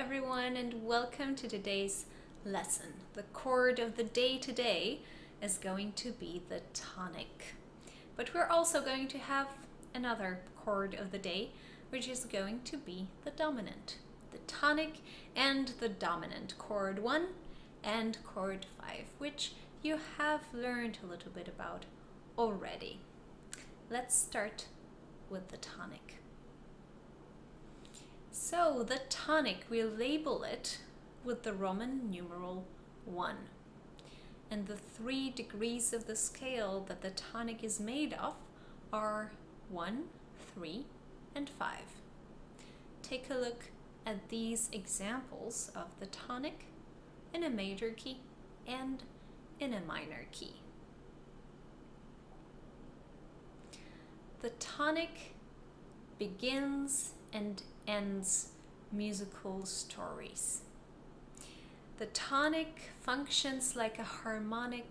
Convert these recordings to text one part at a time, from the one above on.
everyone, and welcome to today's lesson. The chord of the day today is going to be the tonic. But we're also going to have another chord of the day, which is going to be the dominant. The tonic and the dominant, chord 1 and chord 5, which you have learned a little bit about already. Let's start with the tonic. So the tonic, we label it with the Roman numeral 1. And the 3 degrees of the scale that the tonic is made of are 1, 3, and 5. Take a look at these examples of the tonic in a major key and in a minor key. The tonic begins and ends musical stories. The tonic functions like a harmonic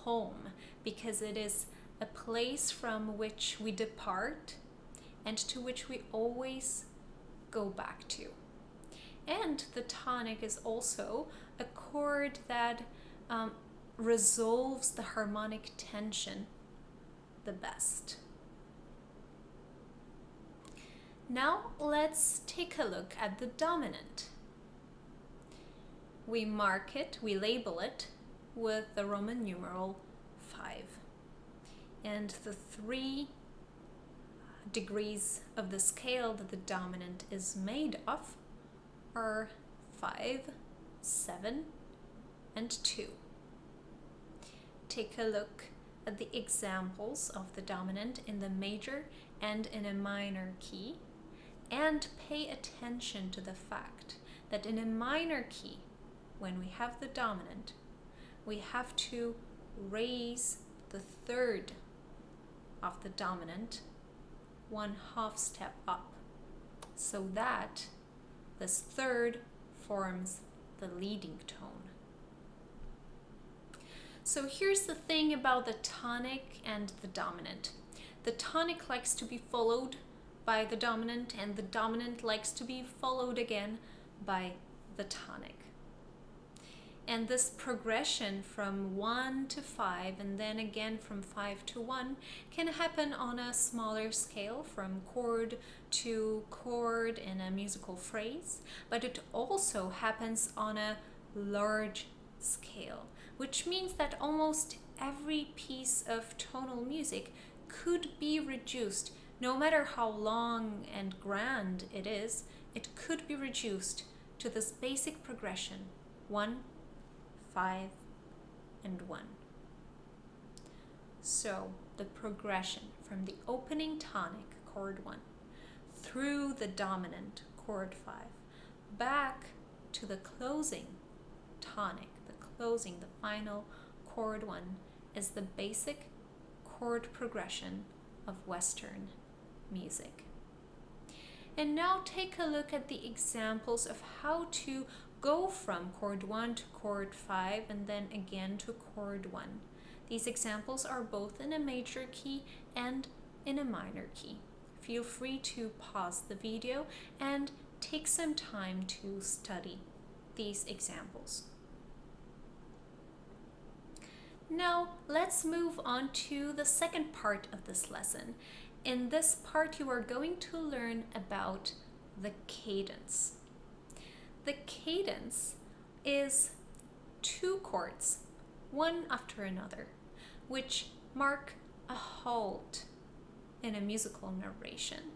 home because it is a place from which we depart and to which we always go back to. And the tonic is also a chord that resolves the harmonic tension the best. Now let's take a look at the dominant. We mark it, we label it with the Roman numeral 5. And the 3 degrees of the scale that the dominant is made of are 5, 7, and 2. Take a look at the examples of the dominant in the major and in a minor key. And pay attention to the fact that in a minor key, when we have the dominant, we have to raise the third of the dominant 1/2 step up, so that this third forms the leading tone. So here's the thing about the tonic and the dominant. The tonic likes to be followed by the dominant, and the dominant likes to be followed again by the tonic. And this progression from 1 to 5 and then again from 5 to 1 can happen on a smaller scale from chord to chord in a musical phrase, but it also happens on a large scale, which means that almost every piece of tonal music could be reduced. No matter how long and grand it is, it could be reduced to this basic progression, 1, 5, and 1. So the progression from the opening tonic, chord 1, through the dominant, chord 5, back to the closing tonic, the final chord 1, is the basic chord progression of Western music. And now take a look at the examples of how to go from chord 1 to chord 5 and then again to chord 1. These examples are both in a major key and in a minor key. Feel free to pause the video and take some time to study these examples. Now let's move on to the second part of this lesson. In this part, you are going to learn about the cadence. The cadence is 2 chords, one after another, which mark a halt in a musical narration.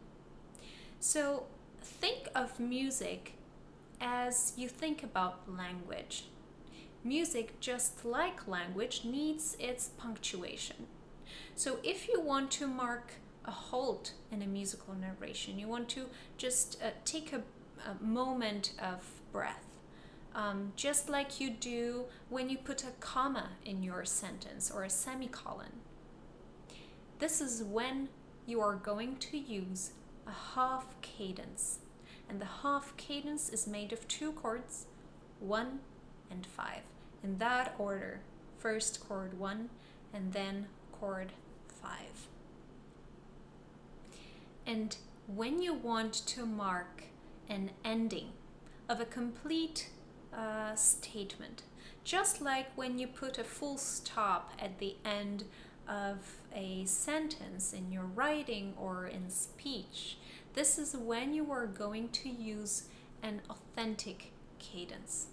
So think of music as you think about language. Music, just like language, needs its punctuation. So if you want to mark a halt in a musical narration, you want to just take a moment of breath, just like you do when you put a comma in your sentence or a semicolon. This is when you are going to use a half cadence, and the half cadence is made of 2 chords, 1 and 5, in that order. First chord 1 and then chord 5. And when you want to mark an ending of a complete statement. Just like when you put a full stop at the end of a sentence in your writing or in speech, this is when you are going to use an authentic cadence.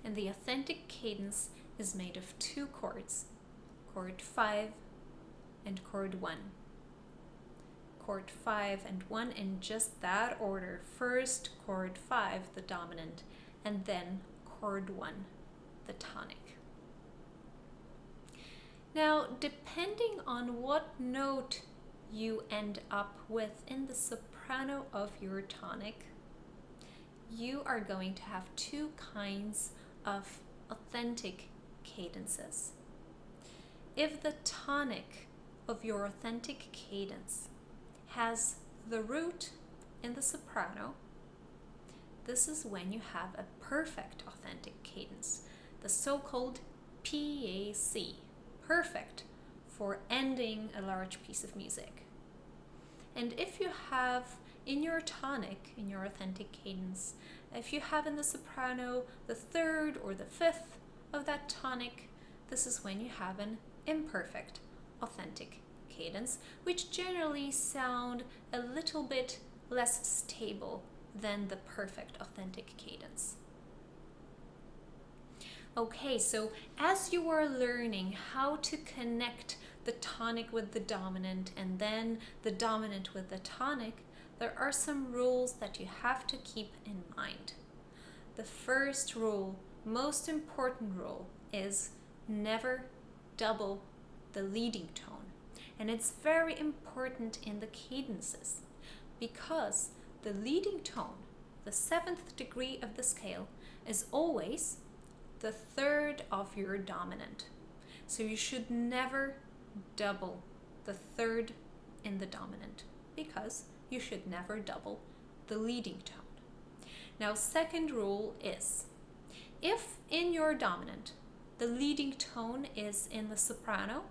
And the authentic cadence is made of two chords, chord 5 and chord 1. Chord 5 and 1 in just that order. First chord 5, the dominant, and then chord 1, the tonic. Now, depending on what note you end up with in the soprano of your tonic, you are going to have two kinds of authentic cadences. If the tonic of your authentic cadence has the root in the soprano, this is when you have a perfect authentic cadence, the so-called PAC, perfect for ending a large piece of music. And if you have in your tonic, in your authentic cadence, if you have in the soprano the third or the fifth of that tonic, this is when you have an imperfect authentic cadence, which generally sound a little bit less stable than the perfect authentic cadence. Okay, so as you are learning how to connect the tonic with the dominant and then the dominant with the tonic, there are some rules that you have to keep in mind. The first rule, most important rule, is never double the leading tone. And it's very important in the cadences because the leading tone, the 7th degree of the scale, is always the third of your dominant. So you should never double the third in the dominant because you should never double the leading tone. Now, second rule is, if in your dominant the leading tone is in the soprano,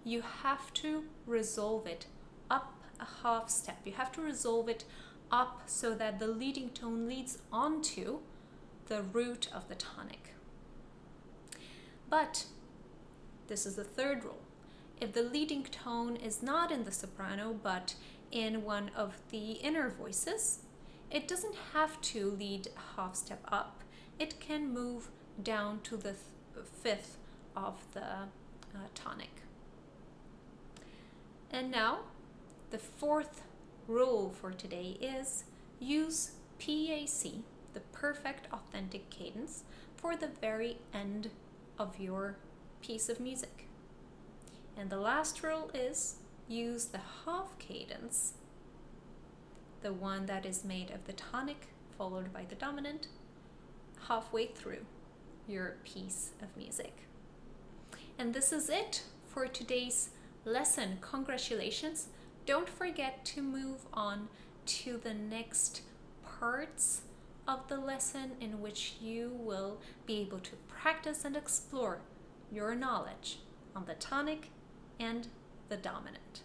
you have to resolve it up a half step. You have to resolve it up so that the leading tone leads onto the root of the tonic. But this is the third rule. If the leading tone is not in the soprano but in one of the inner voices, it doesn't have to lead a half step up. It can move down to the fifth of the tonic. And now, the fourth rule for today is use PAC, the perfect authentic cadence, for the very end of your piece of music. And the last rule is use the half cadence, the one that is made of the tonic followed by the dominant, halfway through your piece of music. And this is it for today's lesson. Congratulations. Don't forget to move on to the next parts of the lesson in which you will be able to practice and explore your knowledge on the tonic and the dominant.